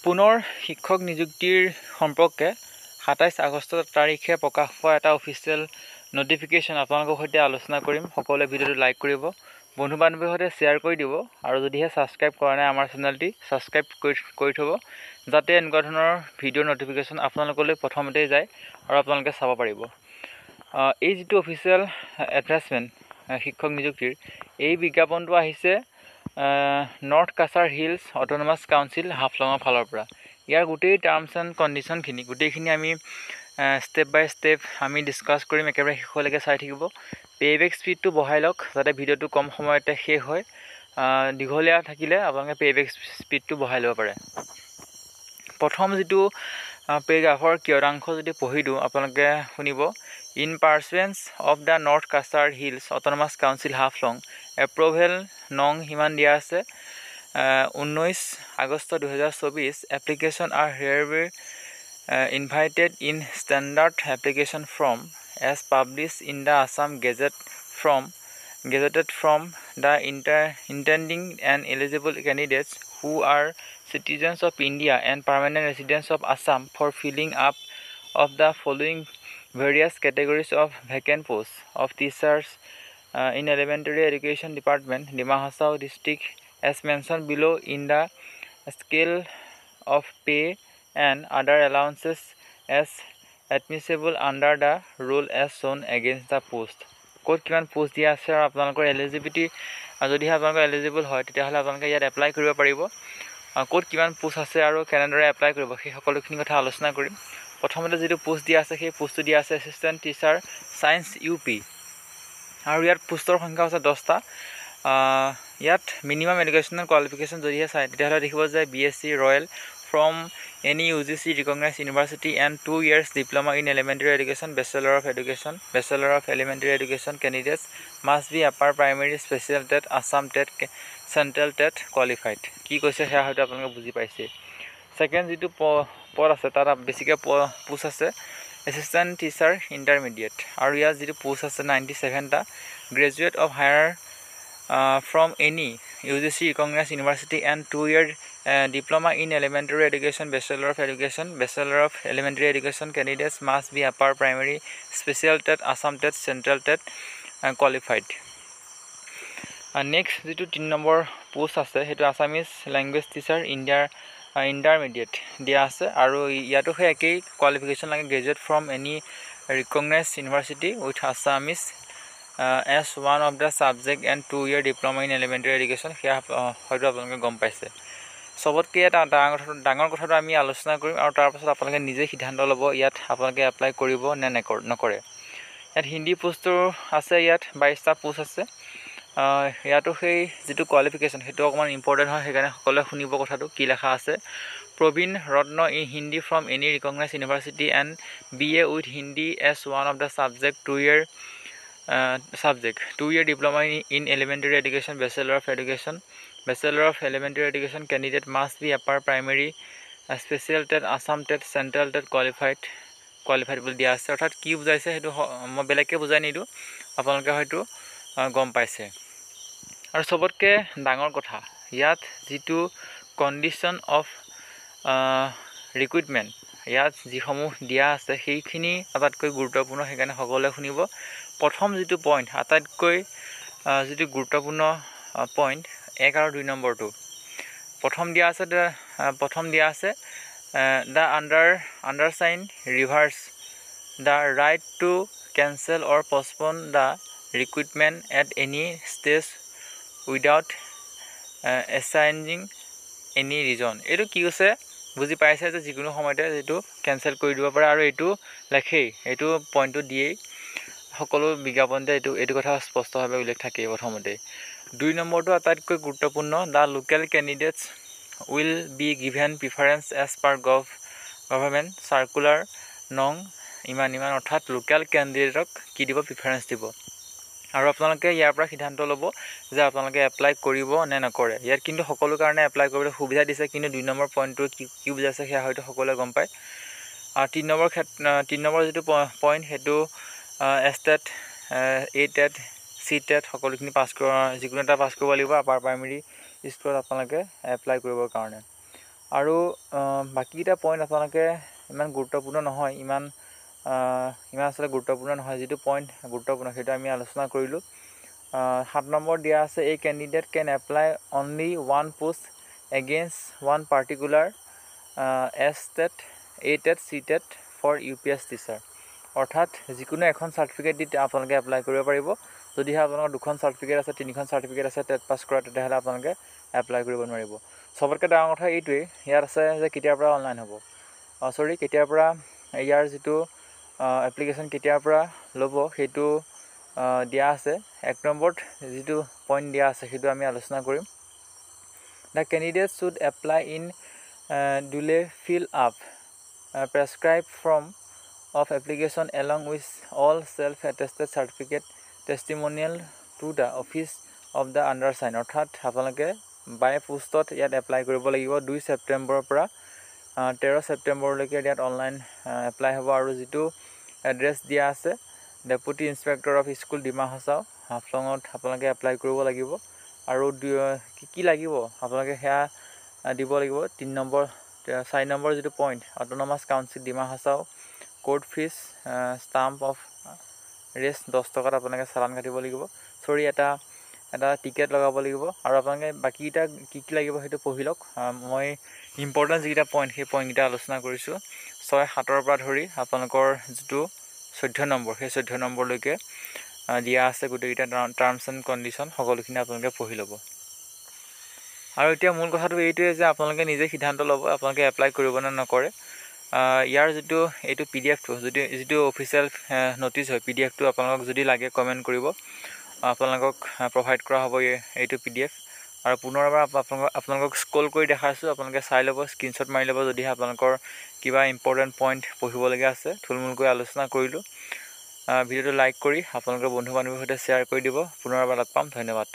পুনৰ শিক্ষক নিযুক্তিৰ সম্পৰ্কে ২৭ আগষ্ট তাৰিখে প্ৰকাশ পোৱা এটা অফিচিয়েল নটিফিকেশ্যন আপোনালোকৰ সৈতে আলোচনা কৰিম। সকলোৱে ভিডিঅ'টো লাইক কৰিব, বন্ধু বান্ধৱীৰ সৈতে শ্বেয়াৰ কৰি দিব আৰু যদিহে ছাবস্ক্ৰাইব কৰা নাই আমাৰ চেনেলটি ছাবস্ক্ৰাইব কৰি থ'ব, যাতে এনেকুৱা ধৰণৰ ভিডিঅ'ৰ নটিফিকেশ্যন আপোনালোকলৈ প্ৰথমতেই যায় আৰু আপোনালোকে চাব পাৰিব। এই যিটো অফিচিয়েল এডভাৰ্টাইজমেণ্ট শিক্ষক নিযুক্তিৰ, এই বিজ্ঞাপনটো আহিছে north Cachar Hills Autonomous council হাফলঙৰ ফালৰ পৰা। ইয়াৰ গোটেই টাৰ্মছ এণ্ড কণ্ডিশ্যনখিনি গোটেইখিনি আমি ষ্টেপ বাই ষ্টেপ আমি ডিছকাছ কৰিম। একেবাৰে শেষলৈকে চাই থাকিব। পে'বেক স্পীডটো বঢ়াই লওক যাতে ভিডিঅ'টো কম সময়তে শেষ হয়। দীঘলীয়া থাকিলে আপোনালোকে পে'বেক স্পীডটো বঢ়াই ল'ব পাৰে। প্ৰথম যিটো পেৰাগ্ৰাফৰ কিয়দাংশ যদি পঢ়ি দিওঁ আপোনালোকে শুনিব। In pursuance of the North Cachar Hills Autonomous Council Haflong approval no সিমান দিয়া আছে 19 August 2024। Application are hereby invited in standard application form as publish in the Assam gazetted from the intending and eligible candidates who are citizens of India and permanent residents of Assam for filling up of the following various categories of vacant posts of teachers in elementary education department, Dima Hasao district, as mentioned below in the scale of pay and other allowances as admissible under the rule as shown against the post. ক'ত কিমান post দিয়া আছে আৰু আপোনালোকৰ eligibility, যদিহে আপোনালোকৰ eligible হয় তেতিয়াহ'লে আপোনালোকে ইয়াত এপ্লাই কৰিব পাৰিব। ক'ত কিমান পোষ্ট আছে আৰু কেনেদৰে এপ্লাই কৰিব সেই সকলোখিনি কথা আলোচনা কৰিম। প্ৰথমতে যিটো পোষ্ট দিয়া আছে সেই পোষ্টটো দিয়া আছে এছিষ্টেণ্ট টিচাৰ ছায়েন্স UP, আৰু ইয়াত পোষ্টৰ সংখ্যা হৈছে 10টা। ইয়াত মিনিমাম এডুকেশ্যনেল কোৱালিফিকেশ্যন যদিহে চায় তেতিয়াহ'লে দেখিব যে BSc royal from any UGC recognize university and 2 years diploma in elementary education, bachelor of elementary education candidates must be upper primary special TET, Assam TET, central TET qualified. কি কৈছে সেয়া হয়তো আপোনালোকে বুজি পাইছে। ছেকেণ্ড যিটো পদ আছে তাত বেছিকৈ পোষ্ট আছে এছিষ্টেণ্ট টিচাৰ ইণ্টাৰমিডিয়েট, আৰু ইয়াত যিটো পোষ্ট আছে 97টা। Graduate of higher from any UGC recognize university and 2 year diploma in elementary education, bachelor of elementary education candidates must be upper primary special TET, Assam TET, central TET qualified. Next যিটো 3 number post আছে সেইটো Assamese language teacher intermediate দিয়া আছে, আৰু ইয়াতো সেই একেই qualification লাগে। Graduate from any recognize university with Assamese as one of the subject and 2 year diploma in elementary education. সেয়া হয়তো আপোনালোকে গম পাইছে। চবতকৈ এটা ডাঙৰ কথাটো আমি আলোচনা কৰিম আৰু তাৰপাছত আপোনালোকে নিজে সিদ্ধান্ত ল'ব ইয়াত আপোনালোকে এপ্লাই কৰিব নে নকৰে। ইয়াত হিন্দী পোষ্টটো আছে, ইয়াত 22টা পোষ্ট আছে। ইয়াতো সেই যিটো কোৱালিফিকেশ্যন সেইটো অকণমান ইম্পৰ্টেণ্ট হয়, সেইকাৰণে সকলোৱে শুনিব কথাটো কি লেখা আছে। Praveen Ratna in Hindi from any recognize university and BA with Hindi as one of the subject, 2 year diploma in elementary education, bachelor of elementary education candidate must be upper primary special TET, Assam TET, central TET qualified বুলি দিয়া আছে। অৰ্থাৎ কি বুজাইছে সেইটো মই বেলেগকৈ বুজাই নিদিওঁ, আপোনালোকে হয়তো গম পাইছে। আৰু চবতকৈ ডাঙৰ কথা ইয়াত যিটো কণ্ডিশ্যন অফ ৰিক্ৰুইটমেণ্ট, ইয়াত যিসমূহ দিয়া আছে সেইখিনি আটাইতকৈ গুৰুত্বপূৰ্ণ, সেইকাৰণে সকলোৱে শুনিব। প্ৰথম যিটো পইণ্ট আটাইতকৈ যিটো গুৰুত্বপূৰ্ণ পইণ্ট 1 আৰু 2 নম্বৰটো প্ৰথম দিয়া আছে the undersigned reserves the right to cancel or postpone the recruitment at any stage without assigning any reason. এইটো কি কৈছে বুজি পাইছে যে যিকোনো সময়তে যিটো কেঞ্চেল কৰি দিব পাৰে, আৰু এইটো লেখেই, এইটো পইণ্টটো দিয়েই সকলো বিজ্ঞাপনতে এইটো কথা স্পষ্টভাৱে উল্লেখ থাকেই প্ৰথমতেই। 2 নম্বৰটো আটাইতকৈ গুৰুত্বপূৰ্ণ। The local candidates will be given preference as per government circular নং ইমান, অৰ্থাৎ লোকেল কেণ্ডিডেটক কি দিব, প্ৰিফাৰেঞ্চ দিব। আৰু আপোনালোকে ইয়াৰ পৰা সিদ্ধান্ত ল'ব যে আপোনালোকে এপ্লাই কৰিব নে নকৰে। ইয়াত কিন্তু সকলো কাৰণে এপ্লাই কৰিবলৈ সুবিধা দিছে, কিন্তু 2 নম্বৰ পইণ্টটো কি বুজাইছে সেয়া হয়তো সকলোৱে গম পায়। আৰু 3 নম্বৰ যিটো পইণ্ট সেইটো টেট, টেট, টেট সকলোখিনি যিকোনো এটা পাছ কৰিব লাগিব আপাৰ প্ৰাইমেৰী স্কুলত আপোনালোকে এপ্লাই কৰিবৰ কাৰণে। আৰু বাকীকেইটা পইণ্ট আপোনালোকে ইমান গুৰুত্বপূৰ্ণ নহয়, ইমান আচলতে গুৰুত্বপূৰ্ণ নহয়। যিটো পইণ্ট গুৰুত্বপূৰ্ণ সেইটো আমি আলোচনা কৰিলোঁ। 7 নম্বৰ দিয়া আছে, এই candidate can apply only one post against one particular TET C TET for UPS teacher. অৰ্থাৎ যিকোনো এখন চাৰ্টিফিকেট দি আপোনালোকে এপ্লাই কৰিব পাৰিব। যদিহে আপোনালোকৰ 2খন চাৰ্টিফিকেট আছে, 3খন চাৰ্টিফিকেট আছে টেট পাছ কৰা, তেতিয়াহ'লে আপোনালোকে এপ্লাই কৰিব নোৱাৰিব। চবতকৈ ডাঙৰ কথা এইটোৱেই ইয়াত আছে যে কেতিয়াৰ পৰা অনলাইন হ'ব, কেতিয়াৰ পৰা ইয়াৰ যিটো এপ্লিকেশ্যন কেতিয়াৰ পৰা ল'ব সেইটো দিয়া আছে। 1 নম্বৰত যিটো পইণ্ট দিয়া আছে সেইটো আমি আলোচনা কৰিম। The candidate should apply in duly fill up prescribed form of application along with all self-attested certificate testimonial to the office of the undersigned। অৰ্থাৎ আপোনালোকে বাই পোষ্টত ইয়াত এপ্লাই কৰিব লাগিব। 2 ছেপ্টেম্বৰৰ পৰা 13 ছেপ্টেম্বৰলৈকে ইয়াত অনলাইন এপ্লাই হ'ব। আৰু যিটো এড্ৰেছ দিয়া আছে deputy inspector of school Dima Hasao, হাফলঙত আপোনালোকে এপ্লাই কৰিব লাগিব। আৰু কি লাগিব আপোনালোকে সেয়া দিব লাগিব। 4 নম্বৰ যিটো point, autonomous council Dima Hasao, court fee, stamp of rest 10 টকাত আপোনালোকে চালান কাটিব লাগিব। এটা টিকেট লগাব লাগিব। আৰু আপোনালোকে বাকীকেইটা কি লাগিব সেইটো পঢ়ি লওক। মই ইম্পৰ্টেণ্ট যিকেইটা পইণ্ট সেই পইণ্টকেইটা আলোচনা কৰিছোঁ। 6-7ৰ পৰা ধৰি আপোনালোকৰ যিটো 14 নম্বৰ সেই 14 নম্বৰলৈকে দিয়া আছে গোটেইকেইটা টাৰ্মছ এণ্ড কণ্ডিশ্যন, সকলোখিনি আপোনালোকে পঢ়ি ল'ব। আৰু এতিয়া মূল কথাটো এইটোৱে যে আপোনালোকে নিজে সিদ্ধান্ত ল'ব আপোনালোকে এপ্লাই কৰিব নে নকৰে। ইয়াৰ এইটো PDF-টো যিটো অফিচিয়েল ন'টিচ হয়, PDF-টো আপোনালোকক যদি লাগে কমেণ্ট কৰিব, আপোনালোকক প্ৰভাইড কৰা হ'ব এইটো PDF। আৰু পুনৰবাৰ আপোনালোকক স্ক্ৰল কৰি দেখাইছোঁ, আপোনালোকে চাই ল'ব, স্ক্ৰীনশ্বট মাৰি ল'ব যদিহে আপোনালোকৰ কিবা ইম্পৰ্টেণ্ট পইণ্ট পঢ়িবলগীয়া আছে। থুলমূলকৈ আলোচনা কৰিলোঁ। ভিডিঅ'টো লাইক কৰি আপোনালোকৰ বন্ধু বান্ধৱীৰ সৈতে শ্বেয়াৰ কৰি দিব। পুনৰবাৰ লগ পাম, ধন্যবাদ।